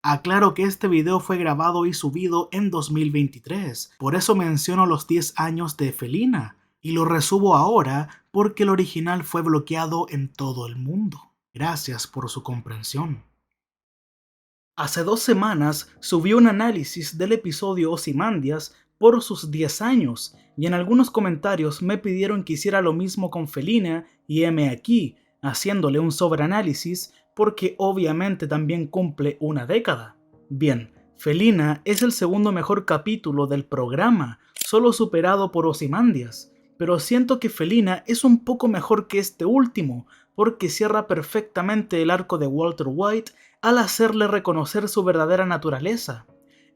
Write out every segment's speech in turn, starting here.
Aclaro que este video fue grabado y subido en 2023, por eso menciono los 10 años de Felina, y lo resubo ahora porque el original fue bloqueado en todo el mundo. Gracias por su comprensión. Hace 2 semanas subí un análisis del episodio Ozymandias por sus 10 años, y en algunos comentarios me pidieron que hiciera lo mismo con Felina, y heme aquí, haciéndole un sobreanálisis porque obviamente también cumple una década. Bien, Felina es el segundo mejor capítulo del programa, solo superado por Ozymandias, pero siento que Felina es un poco mejor que este último, porque cierra perfectamente el arco de Walter White al hacerle reconocer su verdadera naturaleza.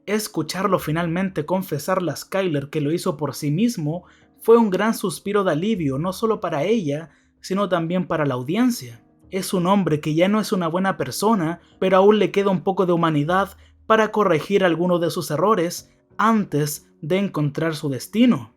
Escucharlo finalmente confesarle a Skyler que lo hizo por sí mismo fue un gran suspiro de alivio no solo para ella, sino también para la audiencia. Es un hombre que ya no es una buena persona, pero aún le queda un poco de humanidad para corregir algunos de sus errores antes de encontrar su destino.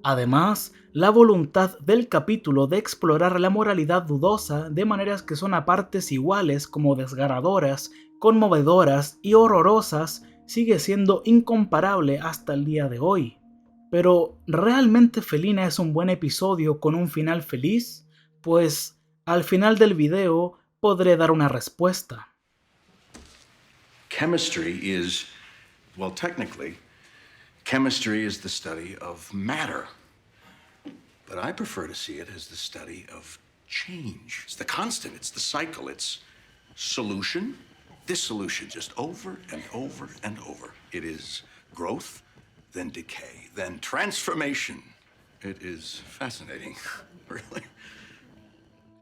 Además, la voluntad del capítulo de explorar la moralidad dudosa de maneras que son a partes iguales como desgarradoras, conmovedoras y horrorosas sigue siendo incomparable hasta el día de hoy. Pero, ¿realmente Felina es un buen episodio con un final feliz? Pues, al final del video podré dar una respuesta. Chemistry is, well, technically, chemistry is the study of matter. But I prefer to see it as the study of change. It's the constant, it's the cycle, it's solution, dissolution, just over and over and over. It is growth, then decay, then transformation. It is fascinating, really.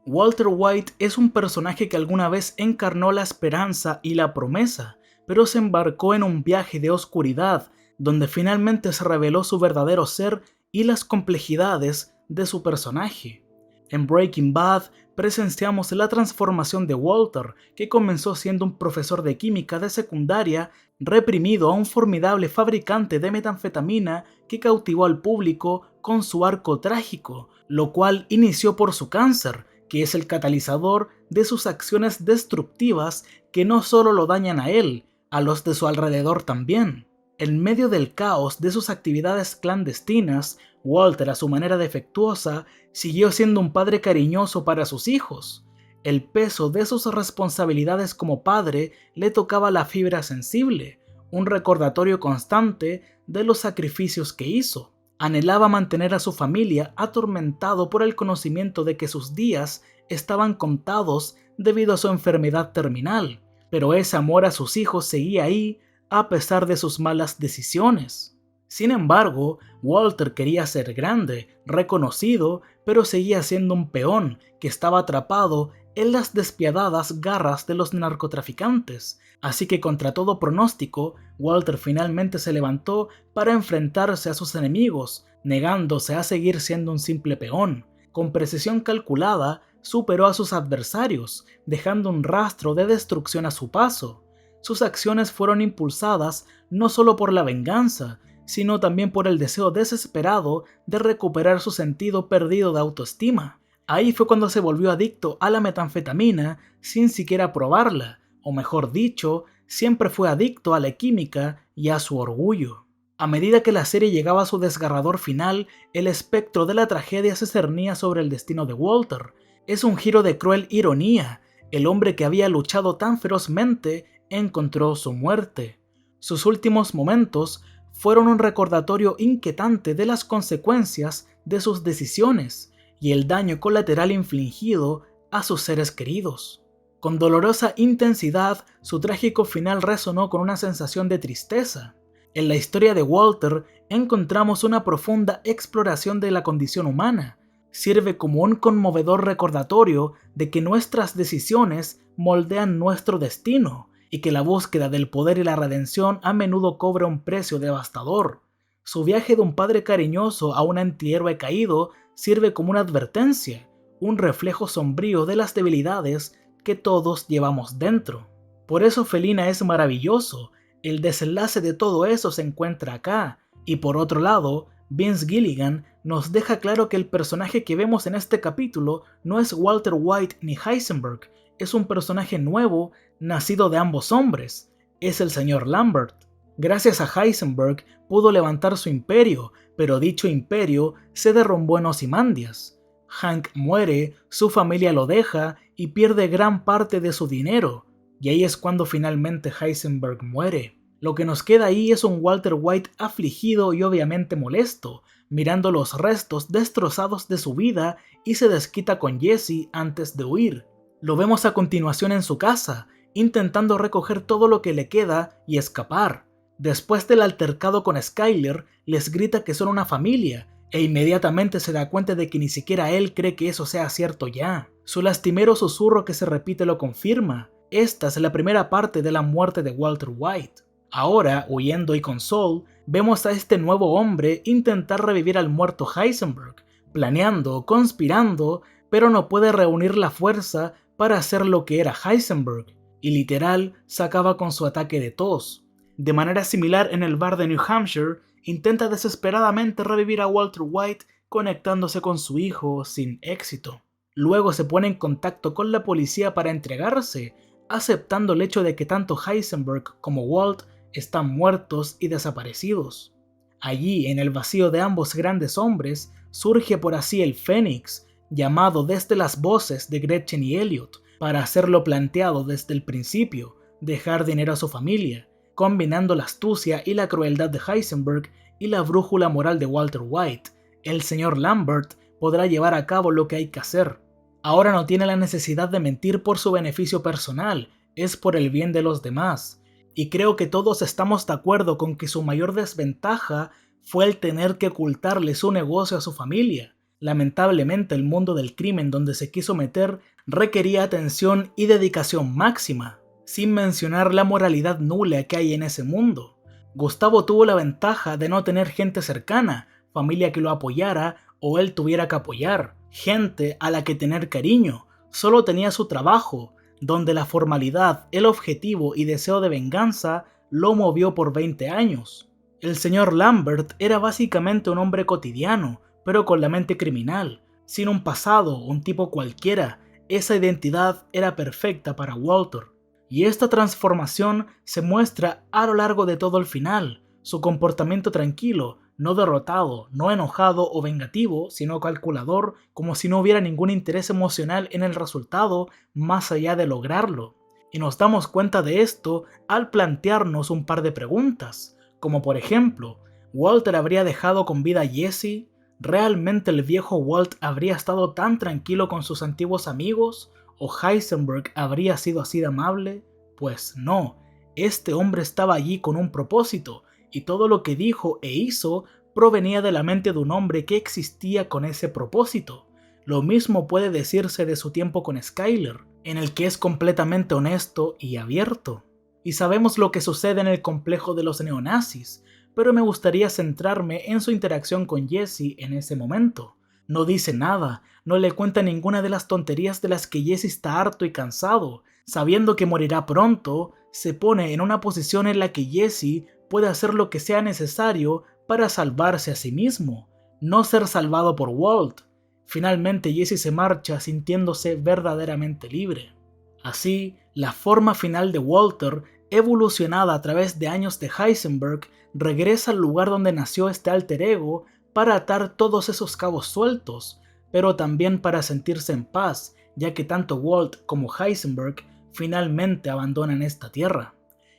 Walter White es un personaje que alguna vez encarnó la esperanza y la promesa, pero se embarcó en un viaje de oscuridad, donde finalmente se reveló su verdadero ser y las complejidades de su personaje. En Breaking Bad presenciamos la transformación de Walter, que comenzó siendo un profesor de química de secundaria, reprimido a un formidable fabricante de metanfetamina que cautivó al público con su arco trágico, lo cual inició por su cáncer, que es el catalizador de sus acciones destructivas que no solo lo dañan a él, a los de su alrededor también. En medio del caos de sus actividades clandestinas, Walter, a su manera defectuosa, siguió siendo un padre cariñoso para sus hijos. El peso de sus responsabilidades como padre le tocaba la fibra sensible, un recordatorio constante de los sacrificios que hizo. Anhelaba mantener a su familia atormentado por el conocimiento de que sus días estaban contados debido a su enfermedad terminal, pero ese amor a sus hijos seguía ahí a pesar de sus malas decisiones. Sin embargo, Walter quería ser grande, reconocido, pero seguía siendo un peón que estaba atrapado en las despiadadas garras de los narcotraficantes, así que contra todo pronóstico, Walter finalmente se levantó para enfrentarse a sus enemigos, negándose a seguir siendo un simple peón. Con precisión calculada, superó a sus adversarios, dejando un rastro de destrucción a su paso. Sus acciones fueron impulsadas no solo por la venganza, sino también por el deseo desesperado de recuperar su sentido perdido de autoestima. Ahí fue cuando se volvió adicto a la metanfetamina sin siquiera probarla, o mejor dicho, siempre fue adicto a la química y a su orgullo. A medida que la serie llegaba a su desgarrador final, el espectro de la tragedia se cernía sobre el destino de Walter. Es un giro de cruel ironía. El hombre que había luchado tan ferozmente encontró su muerte. Sus últimos momentos fueron un recordatorio inquietante de las consecuencias de sus decisiones y el daño colateral infligido a sus seres queridos. Con dolorosa intensidad, su trágico final resonó con una sensación de tristeza. En la historia de Walter encontramos una profunda exploración de la condición humana. Sirve como un conmovedor recordatorio de que nuestras decisiones moldean nuestro destino y que la búsqueda del poder y la redención a menudo cobra un precio devastador. Su viaje de un padre cariñoso a un antihéroe caído sirve como una advertencia, un reflejo sombrío de las debilidades que todos llevamos dentro. Por eso Felina es maravilloso, el desenlace de todo eso se encuentra acá, y por otro lado, Vince Gilligan nos deja claro que el personaje que vemos en este capítulo no es Walter White ni Heisenberg, es un personaje nuevo nacido de ambos hombres. es el señor Lambert. Gracias a Heisenberg pudo levantar su imperio, pero dicho imperio se derrumbó en Ozymandias. Hank muere, su familia lo deja y pierde gran parte de su dinero, y ahí es cuando finalmente Heisenberg muere. Lo que nos queda ahí es un Walter White afligido y obviamente molesto, mirando los restos destrozados de su vida y se desquita con Jesse antes de huir. Lo vemos a continuación en su casa, intentando recoger todo lo que le queda y escapar. Después del altercado con Skyler, les grita que son una familia, e inmediatamente se da cuenta de que ni siquiera él cree que eso sea cierto ya. Su lastimero susurro que se repite lo confirma. Esta es la primera parte de la muerte de Walter White. Ahora, huyendo y con Saul, vemos a este nuevo hombre intentar revivir al muerto Heisenberg, planeando, conspirando, pero no puede reunir la fuerza para hacer lo que era Heisenberg, y literal se acaba con su ataque de tos. De manera similar en el bar de New Hampshire, intenta desesperadamente revivir a Walter White conectándose con su hijo sin éxito. Luego se pone en contacto con la policía para entregarse, aceptando el hecho de que tanto Heisenberg como Walt están muertos y desaparecidos. Allí, en el vacío de ambos grandes hombres, surge por así el Fénix, llamado desde las voces de Gretchen y Elliot, para hacer lo planteado desde el principio, dejar dinero a su familia, combinando la astucia y la crueldad de Heisenberg y la brújula moral de Walter White. El señor Lambert podrá llevar a cabo lo que hay que hacer. Ahora no tiene la necesidad de mentir por su beneficio personal, es por el bien de los demás. Y creo que todos estamos de acuerdo con que su mayor desventaja fue el tener que ocultarle su negocio a su familia. Lamentablemente el mundo del crimen donde se quiso meter requería atención y dedicación máxima, sin mencionar la moralidad nula que hay en ese mundo. Gustavo tuvo la ventaja de no tener gente cercana, familia que lo apoyara o él tuviera que apoyar, gente a la que tener cariño, solo tenía su trabajo, donde la formalidad, el objetivo y deseo de venganza lo movió por 20 años. El señor Lambert era básicamente un hombre cotidiano, pero con la mente criminal, sin un pasado, un tipo cualquiera. Esa identidad era perfecta para Walter. Y esta transformación se muestra a lo largo de todo el final, su comportamiento tranquilo, no derrotado, no enojado o vengativo, sino calculador, como si no hubiera ningún interés emocional en el resultado más allá de lograrlo. Y nos damos cuenta de esto al plantearnos un par de preguntas, como por ejemplo, ¿Walter habría dejado con vida a Jesse? ¿Realmente el viejo Walt habría estado tan tranquilo con sus antiguos amigos? ¿O Heisenberg habría sido así de amable? Pues no, este hombre estaba allí con un propósito, y todo lo que dijo e hizo provenía de la mente de un hombre que existía con ese propósito. Lo mismo puede decirse de su tiempo con Skyler, en el que es completamente honesto y abierto. Y sabemos lo que sucede en el complejo de los neonazis, pero me gustaría centrarme en su interacción con Jesse en ese momento. No dice nada, no le cuenta ninguna de las tonterías de las que Jesse está harto y cansado. Sabiendo que morirá pronto, se pone en una posición en la que Jesse puede hacer lo que sea necesario para salvarse a sí mismo, no ser salvado por Walt. Finalmente Jesse se marcha sintiéndose verdaderamente libre. Así, la forma final de Walter, evolucionada a través de años de Heisenberg, regresa al lugar donde nació este alter ego para atar todos esos cabos sueltos, pero también para sentirse en paz, ya que tanto Walt como Heisenberg finalmente abandonan esta tierra.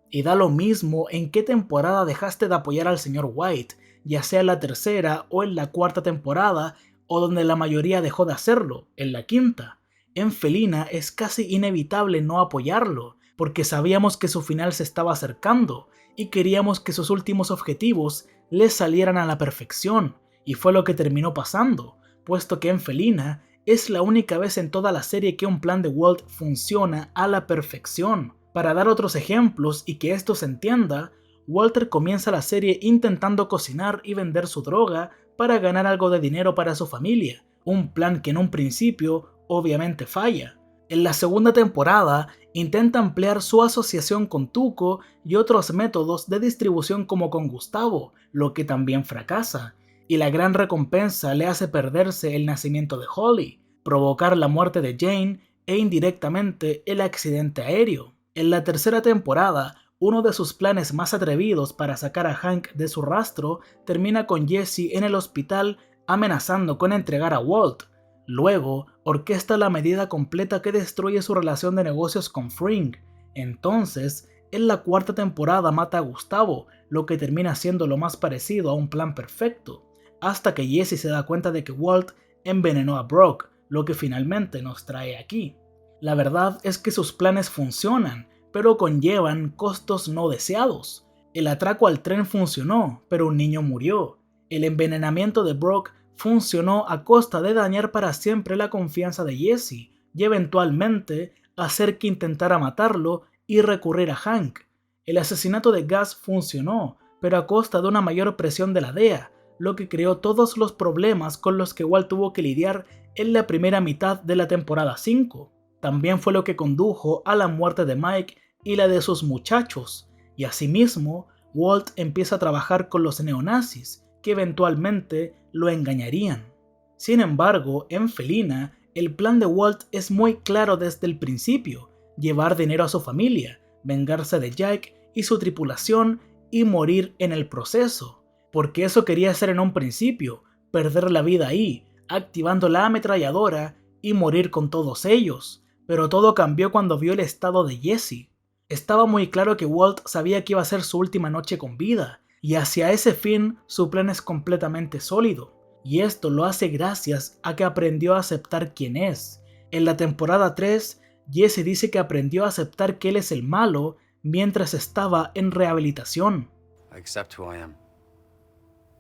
Y da lo mismo en qué temporada dejaste de apoyar al señor White, ya sea en la tercera o en la cuarta temporada, o donde la mayoría dejó de hacerlo, en la quinta. En Felina es casi inevitable no apoyarlo, porque sabíamos que su final se estaba acercando, y queríamos que sus últimos objetivos le salieran a la perfección, y fue lo que terminó pasando, puesto que en Felina es la única vez en toda la serie que un plan de Walt funciona a la perfección. Para dar otros ejemplos y que esto se entienda, Walter comienza la serie intentando cocinar y vender su droga para ganar algo de dinero para su familia, un plan que en un principio obviamente falla. En la segunda temporada intenta ampliar su asociación con Tuco y otros métodos de distribución como con Gustavo, lo que también fracasa, y la gran recompensa le hace perderse el nacimiento de Holly, provocar la muerte de Jane e indirectamente el accidente aéreo. En la tercera temporada, Uno de sus planes más atrevidos para sacar a Hank de su rastro termina con Jesse en el hospital amenazando con entregar a Walt. Luego, orquesta la medida completa que destruye su relación de negocios con Frink. Entonces, en la cuarta temporada mata a Gustavo, lo que termina siendo lo más parecido a un plan perfecto, hasta que Jesse se da cuenta de que Walt envenenó a Brock, lo que finalmente nos trae aquí. La verdad es que sus planes funcionan, pero conllevan costos no deseados. El atraco al tren funcionó, pero un niño murió. El envenenamiento de Brock funcionó a costa de dañar para siempre la confianza de Jesse y eventualmente hacer que intentara matarlo y recurrir a Hank. El asesinato de Gus funcionó, pero a costa de una mayor presión de la DEA, lo que creó todos los problemas con los que Walt tuvo que lidiar en la primera mitad de la temporada 5. También fue lo que condujo a la muerte de Mike y la de sus muchachos, y asimismo Walt empieza a trabajar con los neonazis, que eventualmente lo engañarían. Sin embargo, en Felina, el plan de Walt es muy claro desde el principio: llevar dinero a su familia, vengarse de Jack y su tripulación y morir en el proceso, porque eso quería hacer en un principio, perder la vida ahí, activando la ametralladora y morir con todos ellos, pero todo cambió cuando vio el estado de Jesse. Estaba muy claro que Walt sabía que iba a ser su última noche con vida, y hacia ese fin su plan es completamente sólido, y esto lo hace gracias a que aprendió a aceptar quién es. En la temporada 3, Jesse dice que aprendió a aceptar que él es el malo mientras estaba en rehabilitación. I accept who I am.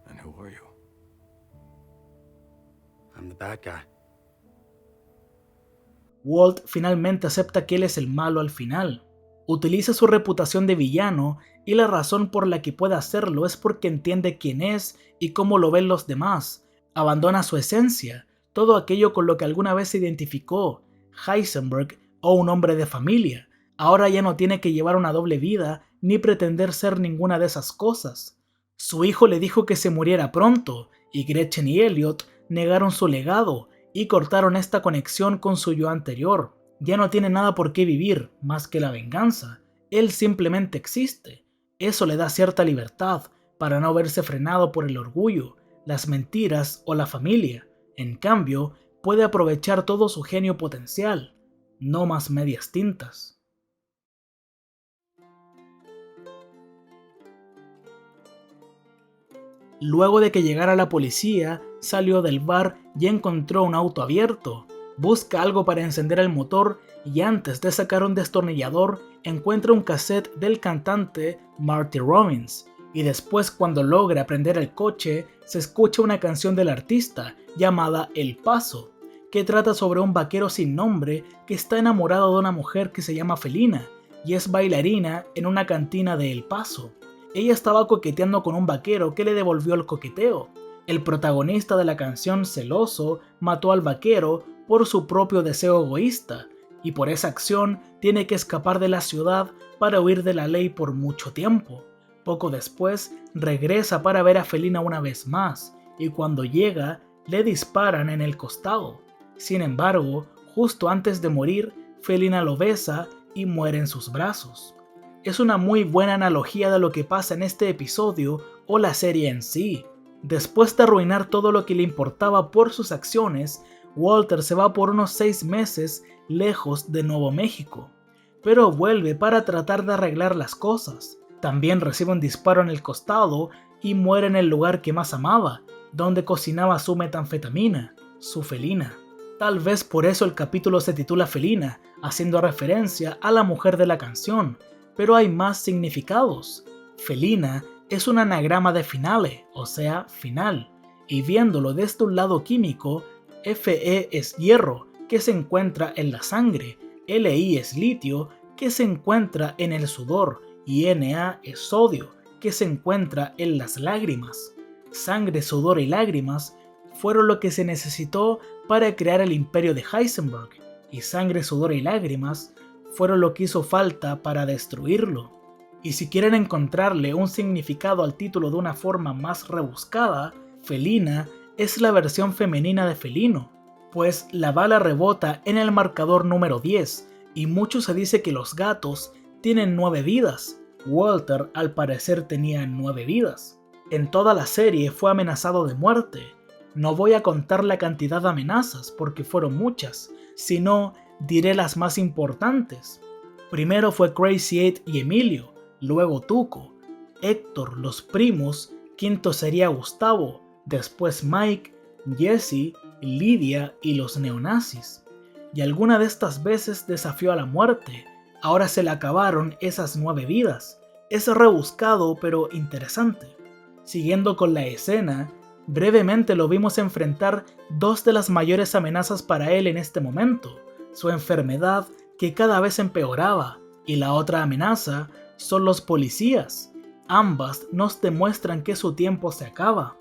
And who are you? I'm the bad guy. Walt finalmente acepta que él es el malo al final. Utiliza su reputación de villano y la razón por la que puede hacerlo es porque entiende quién es y cómo lo ven los demás. Abandona su esencia, todo aquello con lo que alguna vez se identificó, Heisenberg o un hombre de familia. Ahora ya no tiene que llevar una doble vida ni pretender ser ninguna de esas cosas. Su hijo le dijo que se muriera pronto y Gretchen y Elliot negaron su legado y cortaron esta conexión con su yo anterior. Ya no tiene nada por qué vivir más que la venganza. Él simplemente existe. Eso le da cierta libertad para no verse frenado por el orgullo, las mentiras o la familia. En cambio, puede aprovechar todo su genio potencial. No más medias tintas. Luego de que llegara la policía, salió del bar y encontró un auto abierto. Busca algo para encender el motor y antes de sacar un destornillador encuentra un cassette del cantante Marty Robbins. Y después, cuando logra prender el coche, se escucha una canción del artista llamada El Paso, que trata sobre un vaquero sin nombre que está enamorado de una mujer que se llama Felina y es bailarina en una cantina de El Paso. Ella estaba coqueteando con un vaquero que le devolvió el coqueteo. El protagonista de la canción, celoso, mató al vaquero por su propio deseo egoísta, y por esa acción tiene que escapar de la ciudad para huir de la ley por mucho tiempo. Poco después regresa para ver a Felina una vez más, y cuando llega le disparan en el costado. Sin embargo, justo antes de morir, Felina lo besa y muere en sus brazos. Es una muy buena analogía de lo que pasa en este episodio o la serie en sí. Después de arruinar todo lo que le importaba por sus acciones, Walter se va por unos 6 meses lejos de Nuevo México, pero vuelve para tratar de arreglar las cosas. También recibe un disparo en el costado y muere en el lugar que más amaba, donde cocinaba su metanfetamina, su Felina. Tal vez por eso el capítulo se titula Felina, haciendo referencia a la mujer de la canción, pero hay más significados. Felina es un anagrama de finale, o sea, final, y viéndolo desde un lado químico, Fe es hierro, que se encuentra en la sangre, Li es litio, que se encuentra en el sudor, y Na es sodio, que se encuentra en las lágrimas. Sangre, sudor y lágrimas fueron lo que se necesitó para crear el imperio de Heisenberg, y sangre, sudor y lágrimas fueron lo que hizo falta para destruirlo. Y si quieren encontrarle un significado al título de una forma más rebuscada, Felina es la versión femenina de felino, pues la bala rebota en el marcador número 10, y mucho se dice que los gatos tienen 9 vidas, Walter al parecer tenía 9 vidas. En toda la serie fue amenazado de muerte. No voy a contar la cantidad de amenazas porque fueron muchas, sino diré las más importantes. Primero fue Crazy 8 y Emilio, luego Tuco, Héctor, los primos, quinto sería Gustavo, después Mike, Jesse, Lidia y los neonazis. Y alguna de estas veces desafió a la muerte. Ahora se le acabaron esas 9 vidas. Es rebuscado pero interesante. Siguiendo con la escena, brevemente lo vimos enfrentar 2 de las mayores amenazas para él en este momento, su enfermedad que cada vez empeoraba, y la otra amenaza son los policías. Ambas nos demuestran que su tiempo se acaba.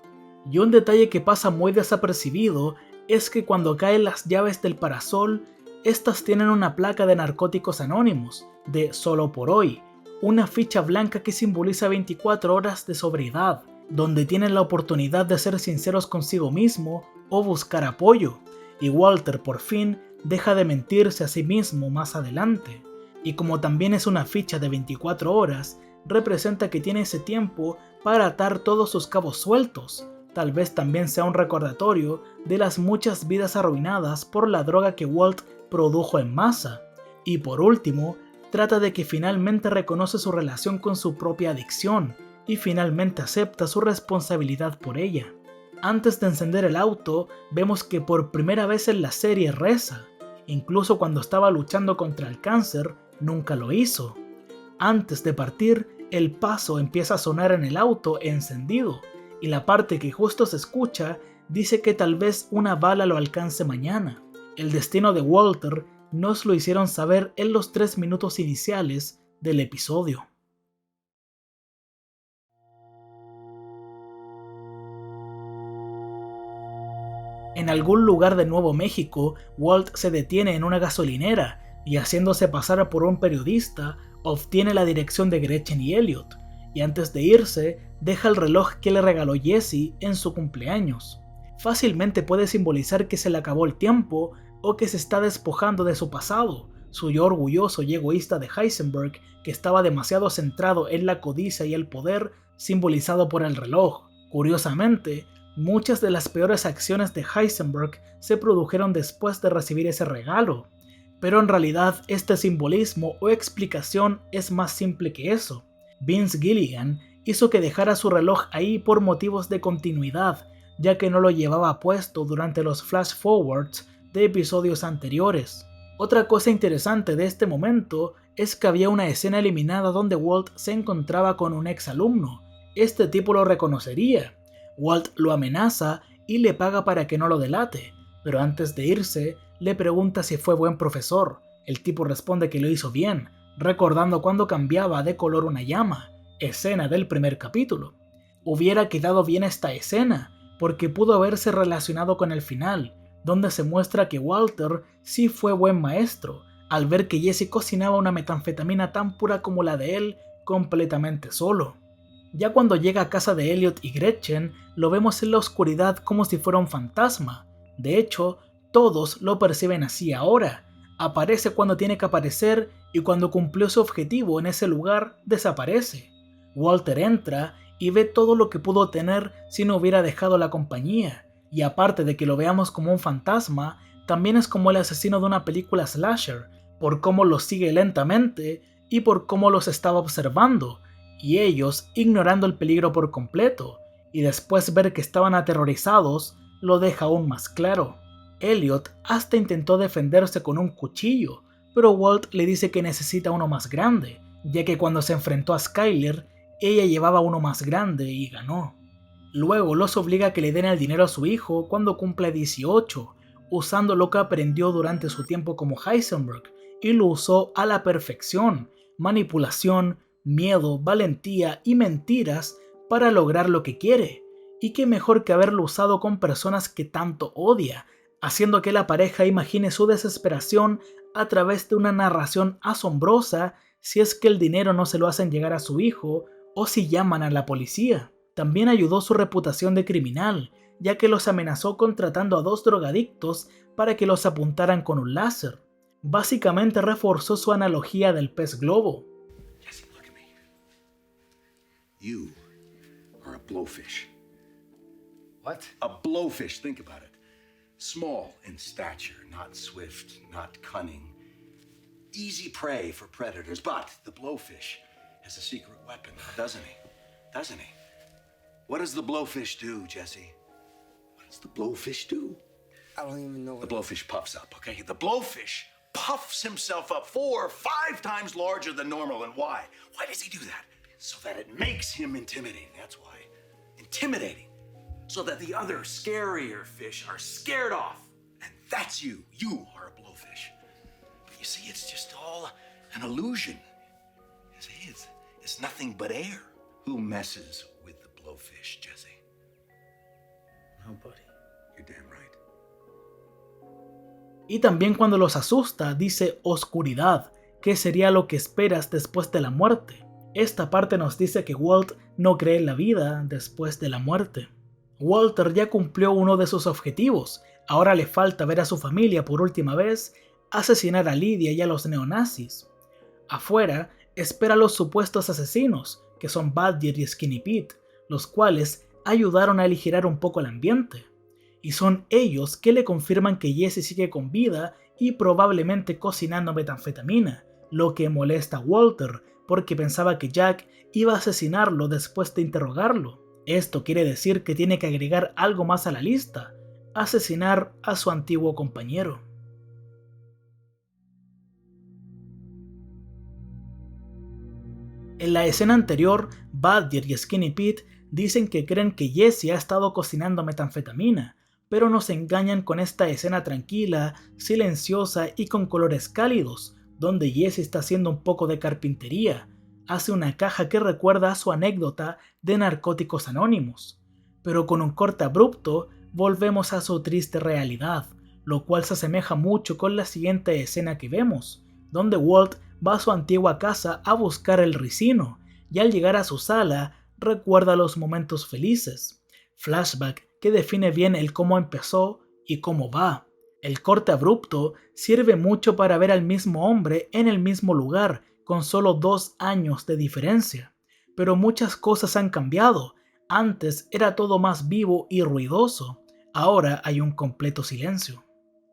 Y un detalle que pasa muy desapercibido es que cuando caen las llaves del parasol, estas tienen una placa de Narcóticos Anónimos, de Solo por Hoy, una ficha blanca que simboliza 24 horas de sobriedad, donde tienen la oportunidad de ser sinceros consigo mismo o buscar apoyo, y Walter por fin deja de mentirse a sí mismo más adelante. Y como también es una ficha de 24 horas, representa que tiene ese tiempo para atar todos sus cabos sueltos. Tal vez también sea un recordatorio de las muchas vidas arruinadas por la droga que Walt produjo en masa. Y por último, trata de que finalmente reconoce su relación con su propia adicción y finalmente acepta su responsabilidad por ella. Antes de encender el auto, vemos que por primera vez en la serie reza. Incluso cuando estaba luchando contra el cáncer, nunca lo hizo. Antes de partir, el paso empieza a sonar en el auto encendido, y la parte que justo se escucha dice que tal vez una bala lo alcance mañana. El destino de Walter nos lo hicieron saber en los 3 minutos iniciales del episodio. En algún lugar de Nuevo México, Walt se detiene en una gasolinera y, haciéndose pasar por un periodista, obtiene la dirección de Gretchen y Elliot, y antes de irse, deja el reloj que le regaló Jesse en su cumpleaños. Fácilmente puede simbolizar que se le acabó el tiempo o que se está despojando de su pasado, su yo orgulloso y egoísta de Heisenberg, que estaba demasiado centrado en la codicia y el poder simbolizado por el reloj. Curiosamente, muchas de las peores acciones de Heisenberg se produjeron después de recibir ese regalo, pero en realidad este simbolismo o explicación es más simple que eso. Vince Gilligan hizo que dejara su reloj ahí por motivos de continuidad, ya que no lo llevaba puesto durante los flash forwards de episodios anteriores. Otra cosa interesante de este momento es que había una escena eliminada donde Walt se encontraba con un ex alumno. Este tipo lo reconocería. Walt lo amenaza y le paga para que no lo delate, pero antes de irse le pregunta si fue buen profesor. El tipo responde que lo hizo bien, recordando cuando cambiaba de color una llama, escena del primer capítulo. Hubiera quedado bien esta escena, porque pudo haberse relacionado con el final, donde se muestra que Walter sí fue buen maestro, al ver que Jesse cocinaba una metanfetamina tan pura como la de él, completamente solo. Ya cuando llega a casa de Elliot y Gretchen, lo vemos en la oscuridad como si fuera un fantasma. De hecho, todos lo perciben así ahora. Aparece cuando tiene que aparecer y cuando cumplió su objetivo en ese lugar, desaparece. Walter entra y ve todo lo que pudo tener si no hubiera dejado la compañía. Y aparte de que lo veamos como un fantasma, también es como el asesino de una película slasher, por cómo los sigue lentamente y por cómo los estaba observando, y ellos ignorando el peligro por completo, y después ver que estaban aterrorizados lo deja aún más claro. Elliot hasta intentó defenderse con un cuchillo, pero Walt le dice que necesita uno más grande, ya que cuando se enfrentó a Skyler, ella llevaba uno más grande y ganó. Luego los obliga a que le den el dinero a su hijo cuando cumple 18, usando lo que aprendió durante su tiempo como Heisenberg, y lo usó a la perfección: manipulación, miedo, valentía y mentiras para lograr lo que quiere. Y qué mejor que haberlo usado con personas que tanto odia, haciendo que la pareja imagine su desesperación a través de una narración asombrosa si es que el dinero no se lo hacen llegar a su hijo o si llaman a la policía. También ayudó su reputación de criminal, ya que los amenazó contratando a 2 drogadictos para que los apuntaran con un láser. Básicamente reforzó su analogía del pez globo. Jesse, look at me. You are a blowfish. What? A blowfish, think about it. Small in stature, not swift, not cunning. Easy prey for predators, but the blowfish has a secret weapon, doesn't he? Doesn't he? What does the blowfish do, Jesse? What does the blowfish do? I don't even know The blowfish puffs up, okay? The blowfish puffs himself up 4 or 5 times larger than normal. And why? Why does he do that? So that it makes him intimidating. That's why. Intimidating. So that the other scarier fish are scared off. And that's you. You are a blowfish. But you see, it's just all an illusion. You see, it's nothing but air. Who messes with the blowfish, Jesse? Nobody. You're damn right. Y también cuando los asusta dice oscuridad, que sería lo que esperas después de la muerte. Esta parte nos dice que Walt no cree en la vida después de la muerte. Walter ya cumplió uno de sus objetivos, ahora le falta ver a su familia por última vez, asesinar a Lydia y a los neonazis. Afuera espera a los supuestos asesinos, que son Badger y Skinny Pete, los cuales ayudaron a aligerar un poco el ambiente. Y son ellos que le confirman que Jesse sigue con vida y probablemente cocinando metanfetamina, lo que molesta a Walter porque pensaba que Jack iba a asesinarlo después de interrogarlo. Esto quiere decir que tiene que agregar algo más a la lista, asesinar a su antiguo compañero. En la escena anterior, Badger y Skinny Pete dicen que creen que Jesse ha estado cocinando metanfetamina, pero nos engañan con esta escena tranquila, silenciosa y con colores cálidos, donde Jesse está haciendo un poco de carpintería. Hace una caja que recuerda a su anécdota de Narcóticos Anónimos. Pero con un corte abrupto, volvemos a su triste realidad, lo cual se asemeja mucho con la siguiente escena que vemos, donde Walt va a su antigua casa a buscar el ricino, y al llegar a su sala, recuerda los momentos felices. Flashback que define bien el cómo empezó y cómo va. El corte abrupto sirve mucho para ver al mismo hombre en el mismo lugar, con solo 2 años de diferencia. Pero muchas cosas han cambiado. Antes era todo más vivo y ruidoso. Ahora hay un completo silencio.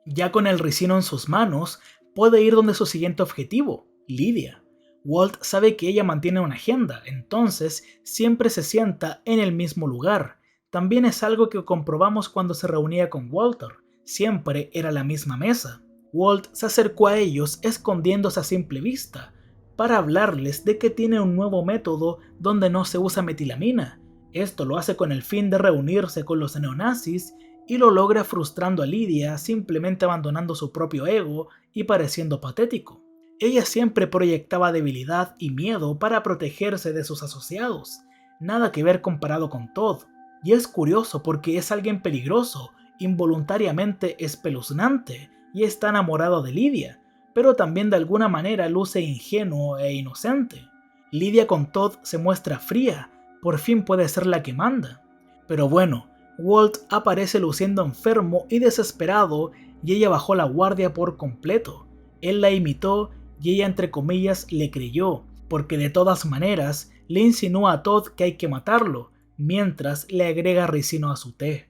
Ya con el ricino en sus manos, puede ir donde su siguiente objetivo, Lydia. Walt sabe que ella mantiene una agenda, entonces siempre se sienta en el mismo lugar. También es algo que comprobamos cuando se reunía con Walter. Siempre era la misma mesa. Walt se acercó a ellos escondiéndose a simple vista, para hablarles de que tiene un nuevo método donde no se usa metilamina. Esto lo hace con el fin de reunirse con los neonazis y lo logra frustrando a Lydia, simplemente abandonando su propio ego y pareciendo patético. Ella siempre proyectaba debilidad y miedo para protegerse de sus asociados. Nada que ver comparado con Todd. Y es curioso porque es alguien peligroso, involuntariamente espeluznante, y está enamorado de Lydia, pero también de alguna manera luce ingenuo e inocente. Lydia con Todd se muestra fría, por fin puede ser la que manda. Pero bueno, Walt aparece luciendo enfermo y desesperado y ella bajó la guardia por completo. Él la imitó y ella entre comillas le creyó, porque de todas maneras le insinúa a Todd que hay que matarlo, mientras le agrega ricino a su té.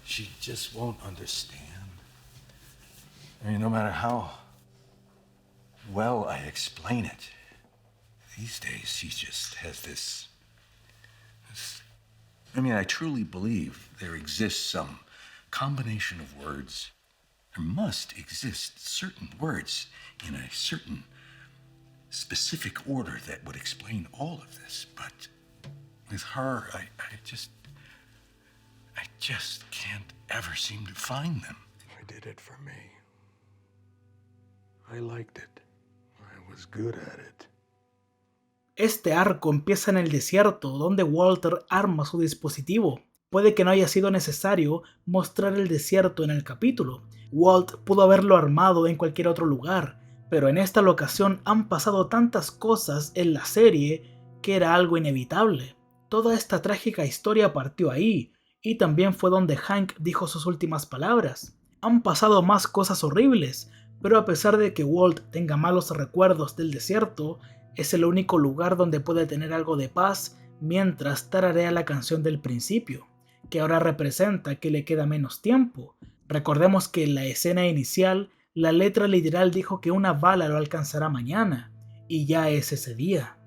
She just won't understand. I mean, no matter how well I explain it, these days she just has this. I mean, I truly believe there exists some combination of words. There must exist certain words in a certain specific order that would explain all of this. But with her, I just can't ever seem to find them. I did it for me. I liked it. I was good at it. Este arco empieza en el desierto, donde Walter arma su dispositivo. Puede que no haya sido necesario mostrar el desierto en el capítulo. Walt pudo haberlo armado en cualquier otro lugar, pero en esta locación han pasado tantas cosas en la serie que era algo inevitable. Toda esta trágica historia partió ahí, y también fue donde Hank dijo sus últimas palabras. Han pasado más cosas horribles, Pero a pesar de que Walt tenga malos recuerdos del desierto, es el único lugar donde puede tener algo de paz mientras tararea la canción del principio, que ahora representa que le queda menos tiempo. Recordemos que en la escena inicial, la letra literal dijo que una bala lo alcanzará mañana, y ya es ese día.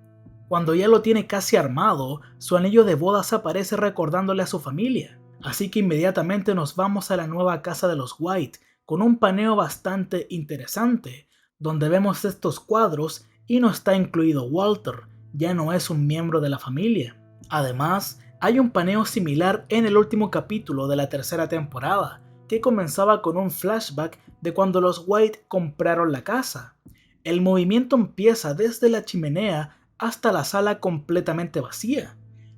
Cuando ya lo tiene casi armado, su anillo de bodas aparece recordándole a su familia, así que inmediatamente nos vamos a la nueva casa de los White, con un paneo bastante interesante, donde vemos estos cuadros y no está incluido Walter, ya no es un miembro de la familia. Además, hay un paneo similar en el último capítulo de la tercera temporada, que comenzaba con un flashback de cuando los White compraron la casa. El movimiento empieza desde la chimenea hasta la sala completamente vacía.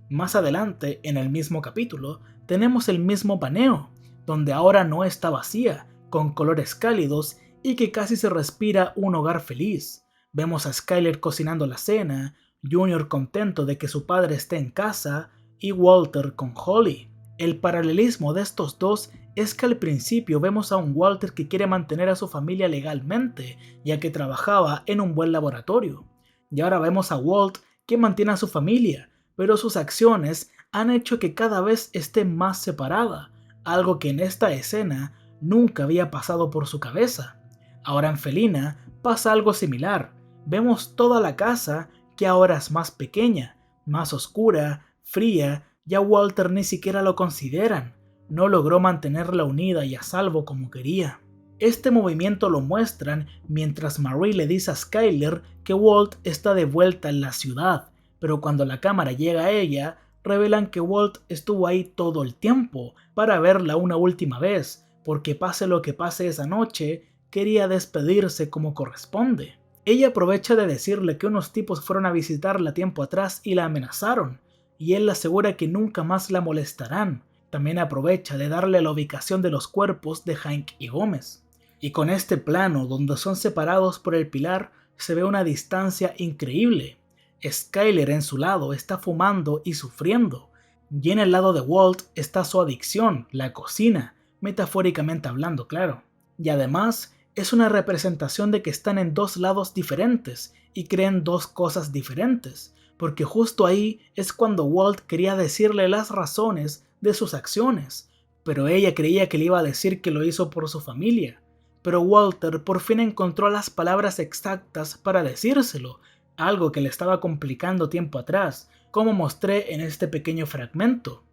Más adelante, en el mismo capítulo, tenemos el mismo paneo, donde ahora no está vacía, con colores cálidos y que casi se respira un hogar feliz. Vemos a Skyler cocinando la cena, Junior contento de que su padre esté en casa y Walter con Holly. El paralelismo de estos dos es que al principio vemos a un Walter que quiere mantener a su familia legalmente, ya que trabajaba en un buen laboratorio. Y ahora vemos a Walt que mantiene a su familia, pero sus acciones han hecho que cada vez esté más separada, algo que en esta escena nunca había pasado por su cabeza. Ahora en Felina pasa algo similar. Vemos toda la casa que ahora es más pequeña, más oscura, fría, ya Walter ni siquiera lo consideran. No logró mantenerla unida y a salvo como quería. Este movimiento lo muestran mientras Marie le dice a Skyler que Walt está de vuelta en la ciudad, pero cuando la cámara llega a ella, revelan que Walt estuvo ahí todo el tiempo para verla una última vez, porque pase lo que pase esa noche, quería despedirse como corresponde. Ella aprovecha de decirle que unos tipos fueron a visitarla tiempo atrás y la amenazaron, y él le asegura que nunca más la molestarán. También aprovecha de darle la ubicación de los cuerpos de Hank y Gómez. Y con este plano donde son separados por el pilar se ve una distancia increíble. Skyler en su lado está fumando y sufriendo, y en el lado de Walt está su adicción, la cocina, metafóricamente hablando, claro. Y además es una representación de que están en dos lados diferentes y creen dos cosas diferentes, porque justo ahí es cuando Walt quería decirle las razones de sus acciones, pero ella creía que le iba a decir que lo hizo por su familia. Pero Walter por fin encontró las palabras exactas para decírselo, algo que le estaba complicando tiempo atrás, como mostré en este pequeño fragmento.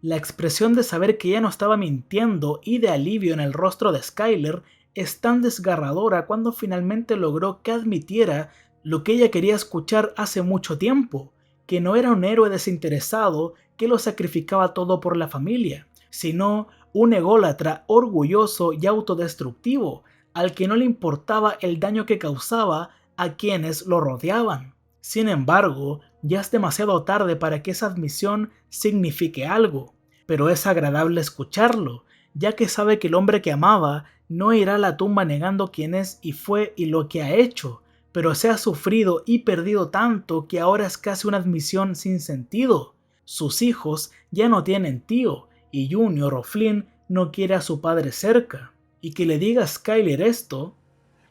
La expresión de saber que ya no estaba mintiendo y de alivio en el rostro de Skyler es tan desgarradora cuando finalmente logró que admitiera lo que ella quería escuchar hace mucho tiempo, que no era un héroe desinteresado que lo sacrificaba todo por la familia, sino un ególatra orgulloso y autodestructivo, al que no le importaba el daño que causaba a quienes lo rodeaban. Sin embargo, ya es demasiado tarde para que esa admisión signifique algo, pero es agradable escucharlo, ya que sabe que el hombre que amaba no irá a la tumba negando quién es y fue y lo que ha hecho, pero se ha sufrido y perdido tanto que ahora es casi una admisión sin sentido. Sus hijos ya no tienen tío, y Junior o Flynn no quiere a su padre cerca. Y que le diga a Skyler esto,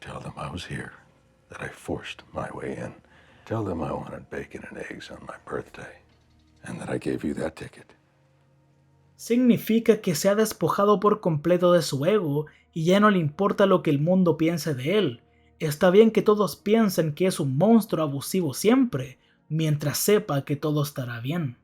Tell them I was here, that I forced my way in. Tell them I wanted bacon and eggs on my birthday, and that I gave you that ticket. significa que se ha despojado por completo de su ego y ya no le importa lo que el mundo piense de él. Está bien que todos piensen que es un monstruo abusivo siempre, mientras sepa que todo estará bien.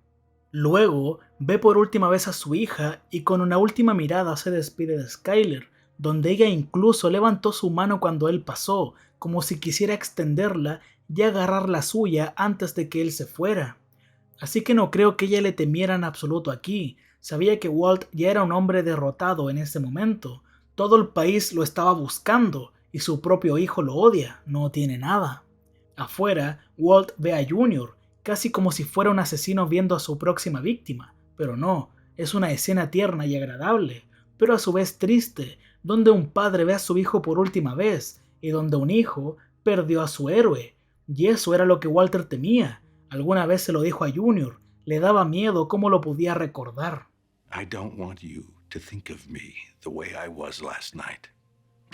Luego, ve por última vez a su hija y con una última mirada se despide de Skyler, donde ella incluso levantó su mano cuando él pasó, como si quisiera extenderla y agarrar la suya antes de que él se fuera. Así que no creo que ella le temiera en absoluto aquí. Sabía que Walt ya era un hombre derrotado en ese momento. Todo el país lo estaba buscando y su propio hijo lo odia, no tiene nada. Afuera, Walt ve a Junior, casi como si fuera un asesino viendo a su próxima víctima, pero no, es una escena tierna y agradable, pero a su vez triste, donde un padre ve a su hijo por última vez y donde un hijo perdió a su héroe, y eso era lo que Walter temía. Alguna vez se lo dijo a Junior, le daba miedo cómo lo podía recordar. I don't want you to think of me the way I was last night.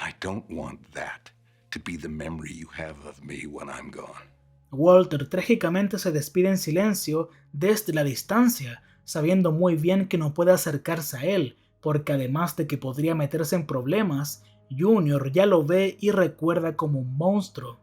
I don't want that to be the memory you have of me when I'm gone. Walter trágicamente se despide en silencio desde la distancia, sabiendo muy bien que no puede acercarse a él, porque además de que podría meterse en problemas, Junior ya lo ve y recuerda como un monstruo.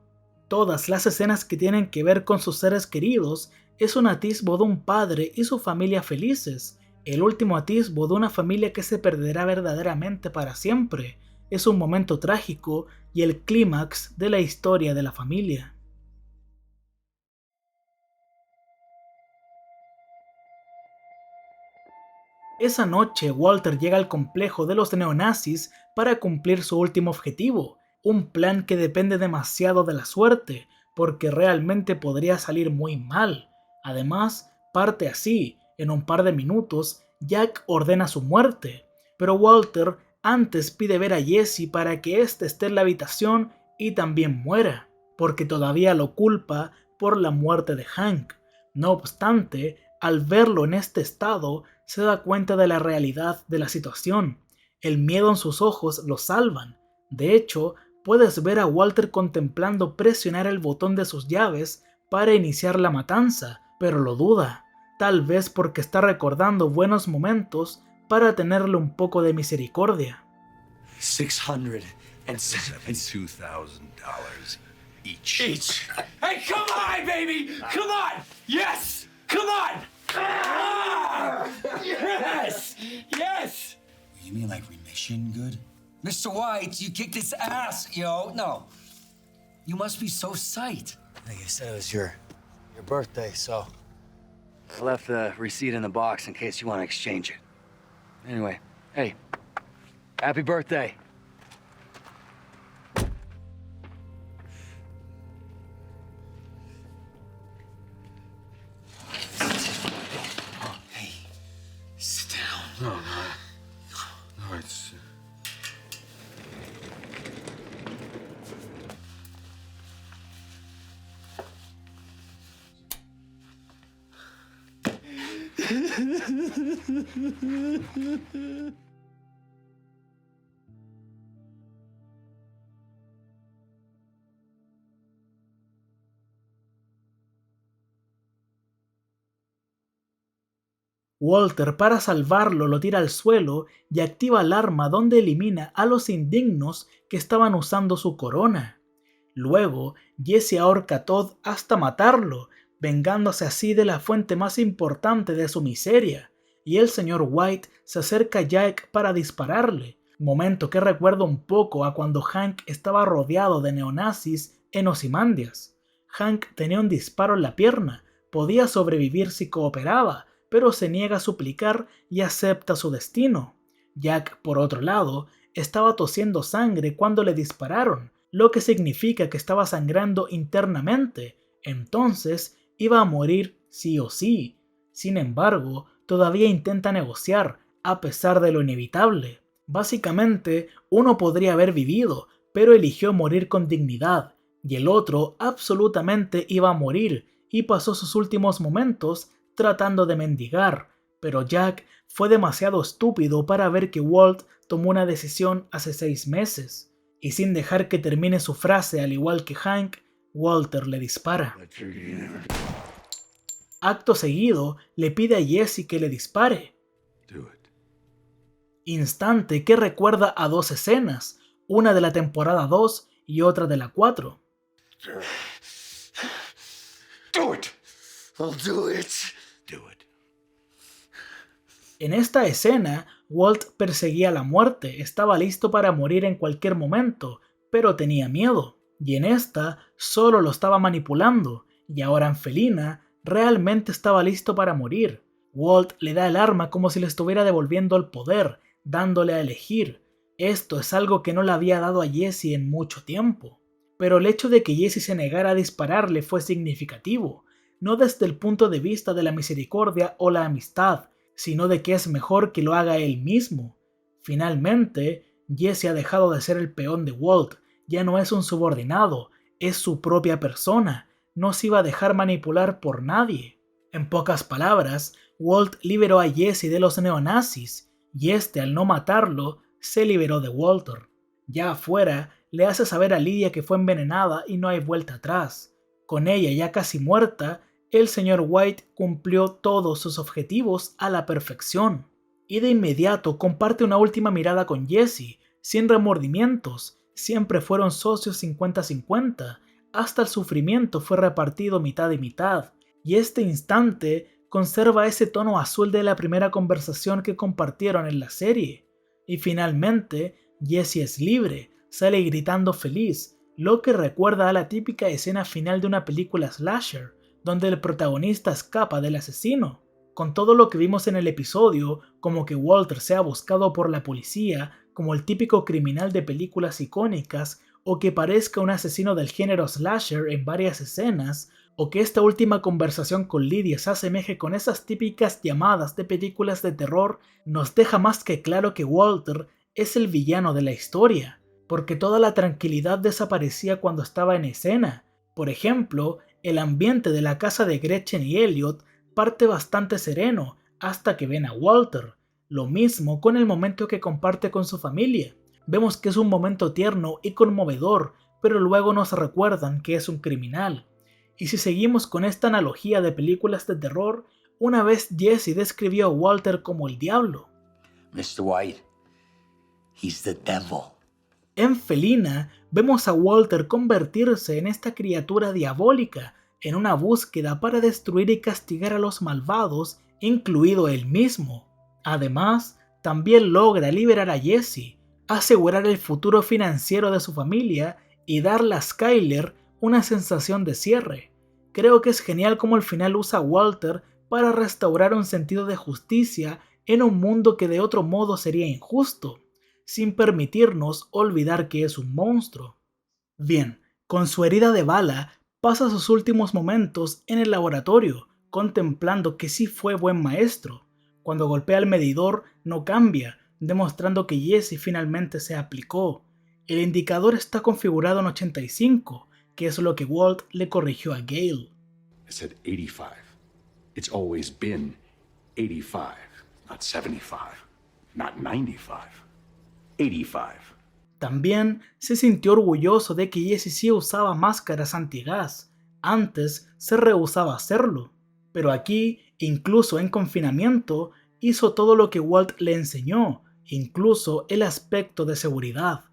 Todas las escenas que tienen que ver con sus seres queridos es un atisbo de un padre y su familia felices, el último atisbo de una familia que se perderá verdaderamente para siempre. Es un momento trágico y el clímax de la historia de la familia. Esa noche, Walter llega al complejo de los neonazis para cumplir su último objetivo, un plan que depende demasiado de la suerte, porque realmente podría salir muy mal. Además, parte así, en un par de minutos, Jack ordena su muerte, pero Walter antes pide ver a Jesse para que éste esté en la habitación y también muera, porque todavía lo culpa por la muerte de Hank. No obstante, al verlo en este estado, se da cuenta de la realidad de la situación. El miedo en sus ojos lo salvan. De hecho, puedes ver a Walter contemplando presionar el botón de sus llaves para iniciar la matanza, pero lo duda, tal vez porque está recordando buenos momentos para tenerle un poco de misericordia. $672,000 each. Hey, come on, baby! Come on! Yes! Come on! Ah! Yes! Yes! You mean like remission good? Mr. White, you kicked his ass, yo. No. You must be so psyched. Like I said, it was your birthday, so. I left the receipt in the box in case you want to exchange it. Anyway, hey, happy birthday. Hey, sit down. No, it's... Walter, para salvarlo, lo tira al suelo y activa el arma donde elimina a los indignos que estaban usando su corona. Luego, Jesse ahorca a Todd hasta matarlo, vengándose así de la fuente más importante de su miseria, y el señor White se acerca a Jack para dispararle, momento que recuerda un poco a cuando Hank estaba rodeado de neonazis en Ozymandias. Hank tenía un disparo en la pierna, podía sobrevivir si cooperaba, pero se niega a suplicar y acepta su destino. Jack, por otro lado, estaba tosiendo sangre cuando le dispararon, lo que significa que estaba sangrando internamente, entonces iba a morir sí o sí. Sin embargo, todavía intenta negociar, a pesar de lo inevitable. Básicamente, uno podría haber vivido, pero eligió morir con dignidad, y el otro absolutamente iba a morir, y pasó sus últimos momentos tratando de mendigar, pero Jack fue demasiado estúpido para ver que Walt tomó una decisión hace 6 meses, y sin dejar que termine su frase al igual que Hank, Walter le dispara. Acto seguido, le pide a Jesse que le dispare. Do it. Instante que recuerda a 2 escenas, una de la temporada 2 y otra de la 4. Do it! I'll do it. Do it. En esta escena, Walt perseguía la muerte, estaba listo para morir en cualquier momento, pero tenía miedo. Y en esta, solo lo estaba manipulando, y ahora en Felina, realmente estaba listo para morir. Walt le da el arma como si le estuviera devolviendo el poder, dándole a elegir. Esto es algo que no le había dado a Jesse en mucho tiempo. Pero el hecho de que Jesse se negara a dispararle fue significativo, no desde el punto de vista de la misericordia o la amistad, sino de que es mejor que lo haga él mismo. Finalmente, Jesse ha dejado de ser el peón de Walt, ya no es un subordinado, es su propia persona, no se iba a dejar manipular por nadie. En pocas palabras, Walt liberó a Jesse de los neonazis, y este al no matarlo, se liberó de Walter. Ya afuera, le hace saber a Lydia que fue envenenada y no hay vuelta atrás. Con ella ya casi muerta, el señor White cumplió todos sus objetivos a la perfección. Y de inmediato comparte una última mirada con Jesse, sin remordimientos. Siempre fueron socios 50-50, hasta el sufrimiento fue repartido mitad y mitad. Y este instante conserva ese tono azul de la primera conversación que compartieron en la serie. Y finalmente, Jesse es libre, sale gritando feliz, lo que recuerda a la típica escena final de una película slasher, donde el protagonista escapa del asesino. Con todo lo que vimos en el episodio, como que Walter sea buscado por la policía como el típico criminal de películas icónicas, o que parezca un asesino del género slasher en varias escenas, o que esta última conversación con Lydia se asemeje con esas típicas llamadas de películas de terror, nos deja más que claro que Walter es el villano de la historia, porque toda la tranquilidad desaparecía cuando estaba en escena. Por ejemplo, el ambiente de la casa de Gretchen y Elliot parte bastante sereno hasta que ven a Walter. Lo mismo con el momento que comparte con su familia. Vemos que es un momento tierno y conmovedor, pero luego nos recuerdan que es un criminal. Y si seguimos con esta analogía de películas de terror, una vez Jesse describió a Walter como el diablo. Mr. White, he's the devil. En Felina, vemos a Walter convertirse en esta criatura diabólica, en una búsqueda para destruir y castigar a los malvados, incluido él mismo. Además, también logra liberar a Jesse, asegurar el futuro financiero de su familia y darle a Skyler una sensación de cierre. Creo que es genial cómo al final usa a Walter para restaurar un sentido de justicia en un mundo que de otro modo sería injusto, sin permitirnos olvidar que es un monstruo. Bien, con su herida de bala, pasa sus últimos momentos en el laboratorio, contemplando que sí fue buen maestro. Cuando golpea el medidor, no cambia, demostrando que Jesse finalmente se aplicó. El indicador está configurado en 85, que es lo que Walt le corrigió a Gale. I said 85. It's always been 85, not 75, not 95, 85. También se sintió orgulloso de que Jesse sí usaba máscaras antigas. Antes se rehusaba a hacerlo, pero aquí, incluso en confinamiento, hizo todo lo que Walt le enseñó, incluso el aspecto de seguridad.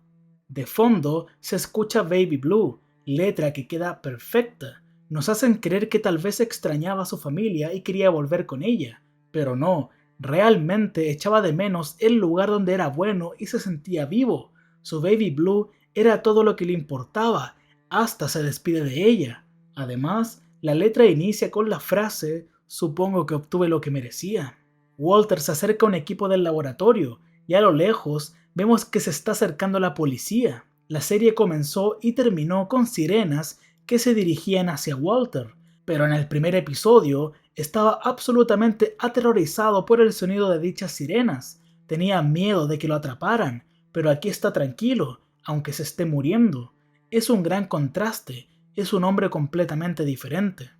De fondo se escucha Baby Blue, letra que queda perfecta. Nos hacen creer que tal vez extrañaba a su familia y quería volver con ella, pero no, realmente echaba de menos el lugar donde era bueno y se sentía vivo. Su Baby Blue era todo lo que le importaba, hasta se despide de ella. Además, la letra inicia con la frase «Supongo que obtuve lo que merecía». Walter se acerca a un equipo del laboratorio y a lo lejos vemos que se está acercando la policía. La serie comenzó y terminó con sirenas que se dirigían hacia Walter, pero en el primer episodio estaba absolutamente aterrorizado por el sonido de dichas sirenas. Tenía miedo de que lo atraparan, pero aquí está tranquilo, aunque se esté muriendo. Es un gran contraste, es un hombre completamente diferente.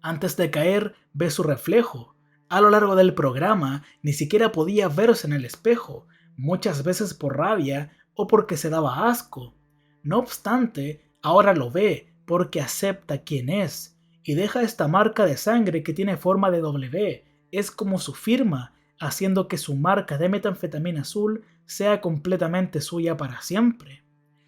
Antes de caer, ve su reflejo. A lo largo del programa, ni siquiera podía verse en el espejo, muchas veces por rabia o porque se daba asco. No obstante, ahora lo ve porque acepta quién es, y deja esta marca de sangre que tiene forma de W, es como su firma, haciendo que su marca de metanfetamina azul sea completamente suya para siempre.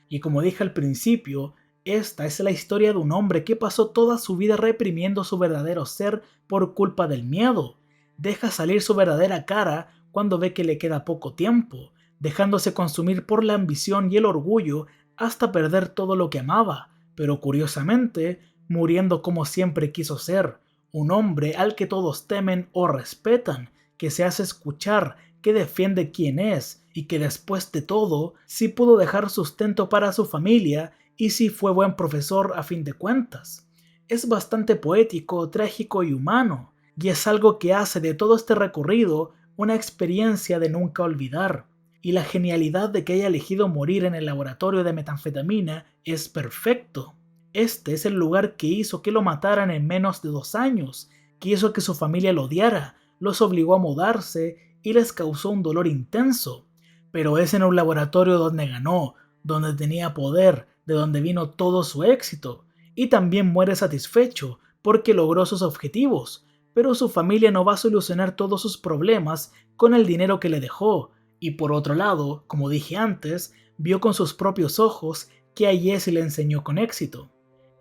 Y como dije al principio, esta es la historia de un hombre que pasó toda su vida reprimiendo su verdadero ser por culpa del miedo. Deja salir su verdadera cara cuando ve que le queda poco tiempo, dejándose consumir por la ambición y el orgullo hasta perder todo lo que amaba, pero curiosamente muriendo como siempre quiso ser, un hombre al que todos temen o respetan, que se hace escuchar, que defiende quién es y que después de todo sí pudo dejar sustento para su familia y sí fue buen profesor a fin de cuentas. Es bastante poético, trágico y humano, y es algo que hace de todo este recorrido una experiencia de nunca olvidar. Y la genialidad de que haya elegido morir en el laboratorio de metanfetamina es perfecto. Este es el lugar que hizo que lo mataran en menos de 2 años, que hizo que su familia lo odiara, los obligó a mudarse y les causó un dolor intenso. Pero es en un laboratorio donde ganó, donde tenía poder, de donde vino todo su éxito, y también muere satisfecho porque logró sus objetivos, pero su familia no va a solucionar todos sus problemas con el dinero que le dejó, y por otro lado, como dije antes, vio con sus propios ojos que a Jesse le enseñó con éxito.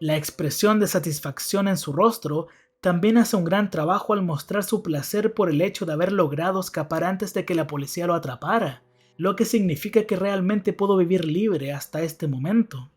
La expresión de satisfacción en su rostro también hace un gran trabajo al mostrar su placer por el hecho de haber logrado escapar antes de que la policía lo atrapara, lo que significa que realmente pudo vivir libre hasta este momento.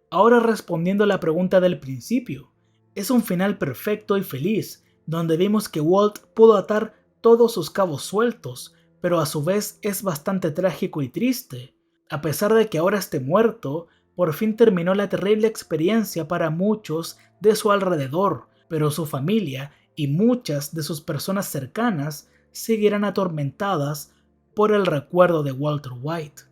Ahora respondiendo a la pregunta del principio, es un final perfecto y feliz, donde vimos que Walt pudo atar todos sus cabos sueltos, pero a su vez es bastante trágico y triste. A pesar de que ahora esté muerto, por fin terminó la terrible experiencia para muchos de su alrededor, pero su familia y muchas de sus personas cercanas seguirán atormentadas por el recuerdo de Walter White.